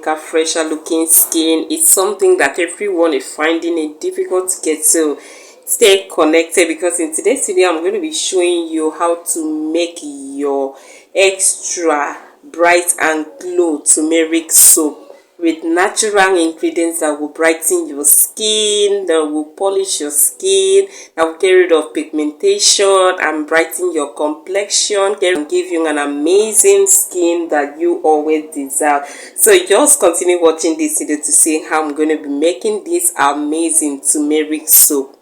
younger, fresher looking skin. It's something that everyone is finding it difficult to get, so stay connected because in today's video I'm going to be showing you how to make your extra bright and glow turmeric soap with natural ingredients that will brighten your skin, that will polish your skin, that will get rid of pigmentation and brighten your complexion, and give you an amazing skin that you always deserve. So just continue watching this video to see how I'm going to be making this amazing turmeric soap.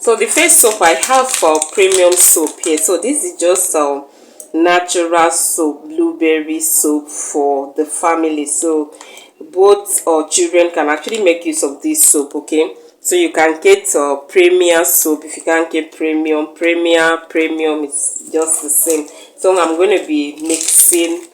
So the first soap I have for premium soap here. So this is just natural soap, blueberry soap for the family, so both children can actually make use of this soap. Okay, so you can get premium soap. If you can't get premium is just the same. So I'm going to be mixing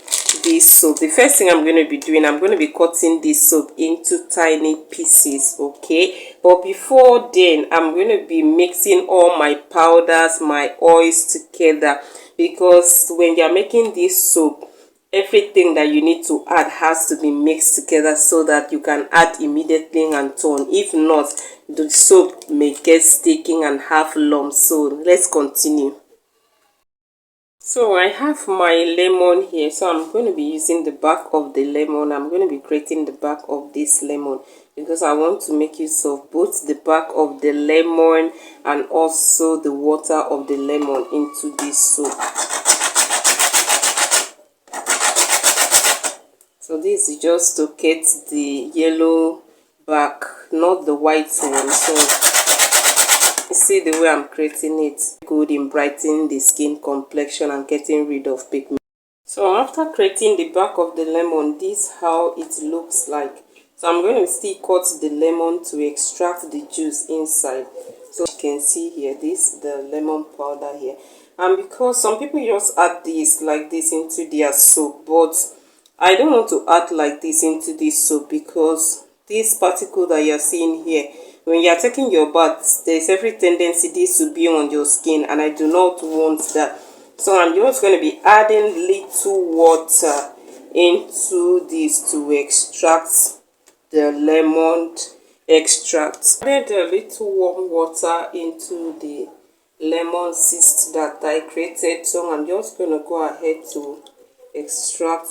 this soap. The first thing I'm going to be doing, I'm going to be cutting this soap into tiny pieces. Okay, but before then I'm going to be mixing all my powders, my oils together, because when you're making this soap, everything that you need to add has to be mixed together so that you can add immediately and turn. If not, the soap may get sticking and have lumps. So let's continue. So I have my lemon here, so I'm going to be using the back of the lemon. I'm going to be grating the back of this lemon because I want to make use of both the back of the lemon and also the water of the lemon into this soap. So this is just to get the yellow back, not the white one. So you see the way I'm creating it, good in brightening the skin complexion and getting rid of pigment. So after creating the back of the lemon, this is how it looks like. So I'm going to still cut the lemon to extract the juice inside. So you can see here, this the lemon powder here. And because some people just add this like this into their soap, but I don't want to add like this into this soap because this particle that you're seeing here, when you're taking your bath, there's every tendency this to be on your skin, and I do not want that. So I'm just going to be adding little water into this to extract the lemon extract. I added a little warm water into the lemon cyst that I created, so I'm just going to go ahead to extract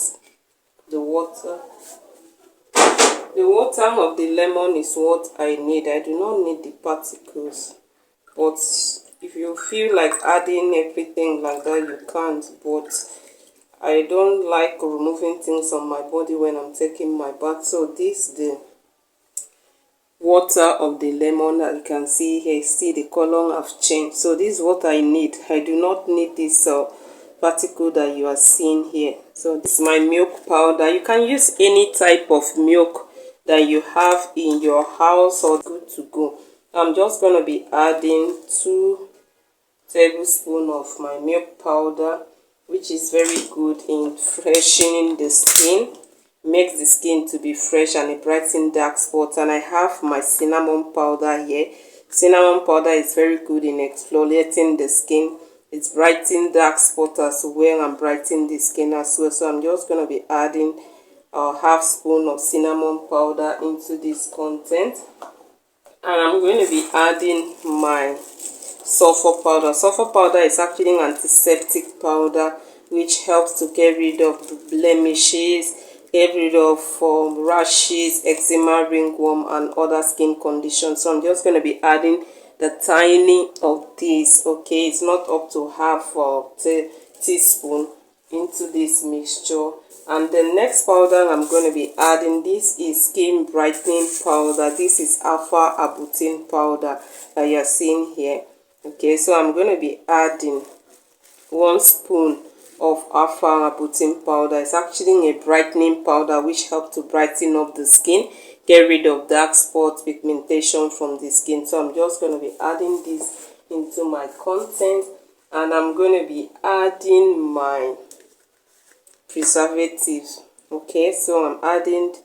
the water. The water of the lemon is what I need. I do not need the particles, but if you feel like adding everything like that, you can't. But I don't like removing things on my body when I'm taking my bath. So this is the water of the lemon that you can see here. See the color have changed. So this is what I need. I do not need this particle that you are seeing here. So this is my milk powder. You can use any type of milk that you have in your house or good to go. I'm just going to be adding 2 tablespoons of my milk powder, which is very good in freshening the skin, makes the skin to be fresh and it brightens dark spots. And I have my cinnamon powder here. Cinnamon powder is very good in exfoliating the skin. It's brightening dark spots as well and brightening the skin as well. So I'm just going to be adding a half spoon of cinnamon powder into this content, and I'm going to be adding my sulfur powder. Sulfur powder is actually an antiseptic powder which helps to get rid of blemishes, get rid of rashes, eczema, ringworm and other skin conditions. So I'm just going to be adding the tiny of this. Okay, it's not up to half a teaspoon into this mixture. And the next powder I'm going to be adding, this is skin brightening powder. This is alpha arbutin powder that you're seeing here. Okay, so I'm going to be adding 1 spoon of alpha arbutin powder. It's actually a brightening powder which helps to brighten up the skin, get rid of dark spots, pigmentation from the skin. So I'm just going to be adding this into my content, and I'm going to be adding my preservative. Okay, so I'm adding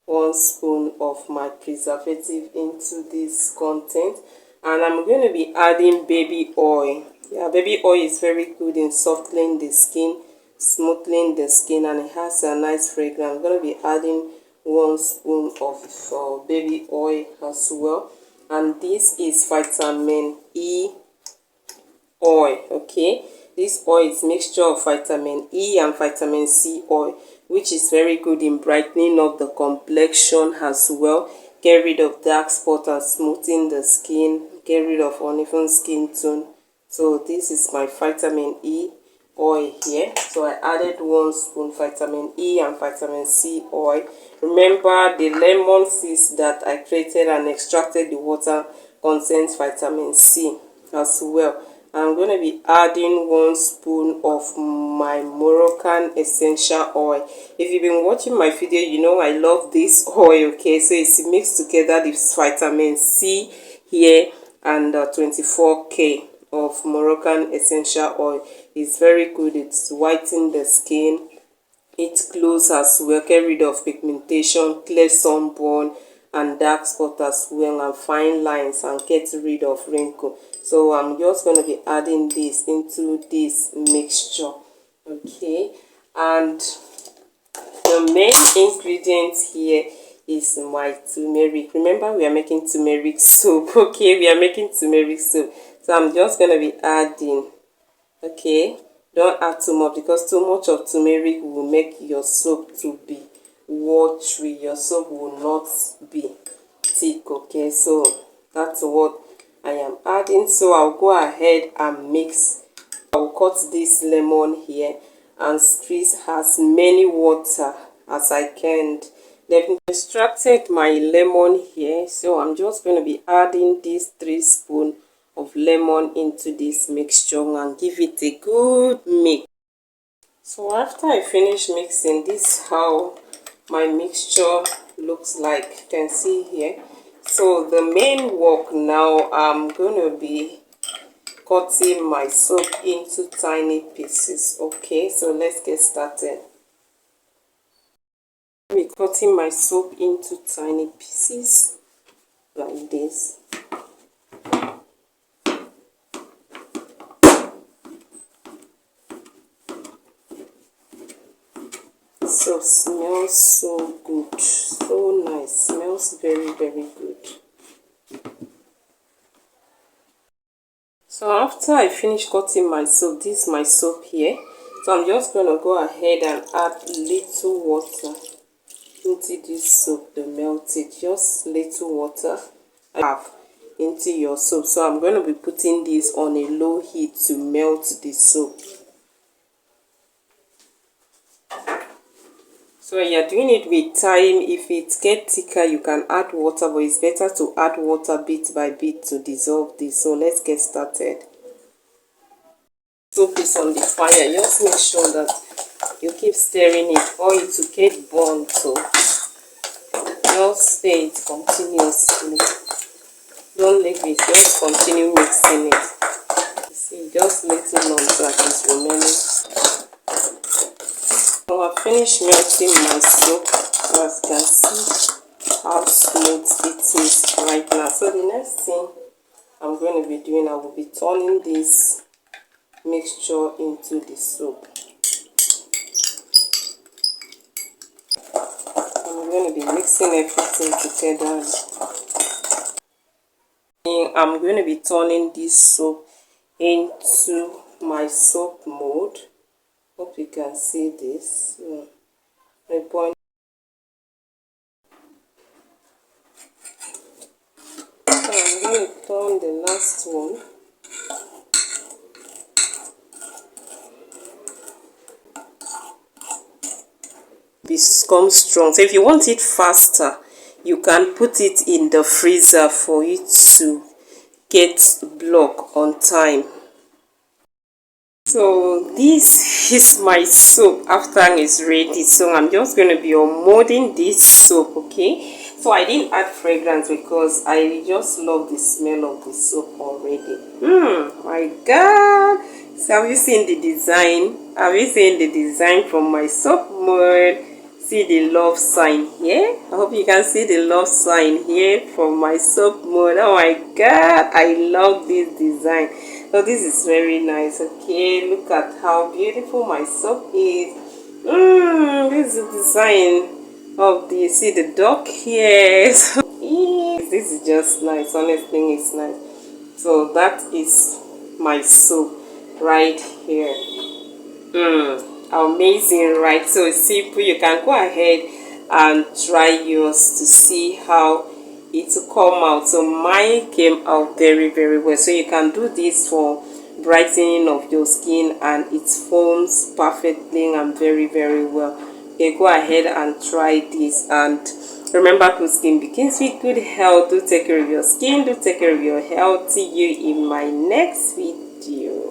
1 spoon of my preservative into this content, and I'm going to be adding baby oil. Yeah, baby oil is very good in softening the skin smoothing the skin, and it has a nice fragrance. I'm going to be adding 1 spoon of baby oil as well, and this is vitamin E oil. Okay, this oil is mixture of vitamin E and vitamin C oil, which is very good in brightening up the complexion as well, get rid of dark spot and smoothing the skin, get rid of uneven skin tone. So this is my vitamin E oil here. So I added 1 spoon vitamin E and vitamin C oil. Remember, the lemon seeds that I created and extracted the water contains vitamin C as well. I'm going to be adding 1 spoon of my Moroccan essential oil. If you've been watching my video, you know I love this oil. Okay, so it's mixed together this vitamin C here and 24k of Moroccan essential oil. It's very good. It's whitening the skin, it glows as well, get rid of pigmentation, clear sunburn and dark spot as well, and fine lines, and get rid of wrinkle. So I'm just going to be adding this into this mixture. Okay, and the main ingredient here is my turmeric. Remember, we are making turmeric soup. Okay, we are making turmeric soup. So I'm just going to be adding, okay, don't add too much, because too much of turmeric will make your soap to be watery. Your soap will not be thick. Okay, so that's what I am adding. So I'll go ahead and mix. I'll cut this lemon here and squeeze as many water as I can. They've extracted my lemon here, so I'm just going to be adding this 3 spoons of lemon into this mixture and give it a good mix. So after I finish mixing, this is how my mixture looks like. You can see here. So the main work now, I'm going to be cutting my soap into tiny pieces. Okay, so let's get started. I'll be cutting my soap into tiny pieces like this. So smells so good, so nice, smells very good. So after I finish cutting my soap, this is my soap here. So I'm just going to go ahead and add little water into this soap to melt it. Just little water I have into your soap. So I'm going to be putting this on a low heat to melt the soap. So you're doing it with time. If it gets thicker, you can add water, but it's better to add water bit by bit to dissolve this. So let's get started. Soap is on the fire. Just make sure that you keep stirring it or it will get burnt. So just stir it continuously. Don't leave it. Just continue mixing it. See, just little lumps that is remaining. So I finished melting my soap. As you can see how smooth it is right now. So the next thing I'm going to be doing, I will be turning this mixture into the soap. I'm going to be mixing everything together. I'm going to be turning this soap into my soap mold. Hope you can see this. I'm going to turn the last one. Become strong. So if you want it faster, you can put it in the freezer for it to get block on time. So this is my soap after it's ready. So I'm just going to be unmolding this soap. Okay, so I didn't add fragrance because I just love the smell of the soap already. My god. So have you seen the design? Have you seen the design from my soap mold? See the love sign here. I hope you can see the love sign here from my soap mold. Oh my god, I love this design. So this is very nice. Okay, look at how beautiful my soap is. This is the design of the, see the duck here. This is just nice. Honestly, it's nice. So that is my soap right here. Amazing, right? So it's simple. You can go ahead and try yours to see how it will come out. So mine came out very, very well. So you can do this for brightening of your skin, and it foams perfectly and very, very well. Okay, go ahead and try this, and remember, good skin begins with good health. Do take care of your skin, do take care of your health. See you in my next video.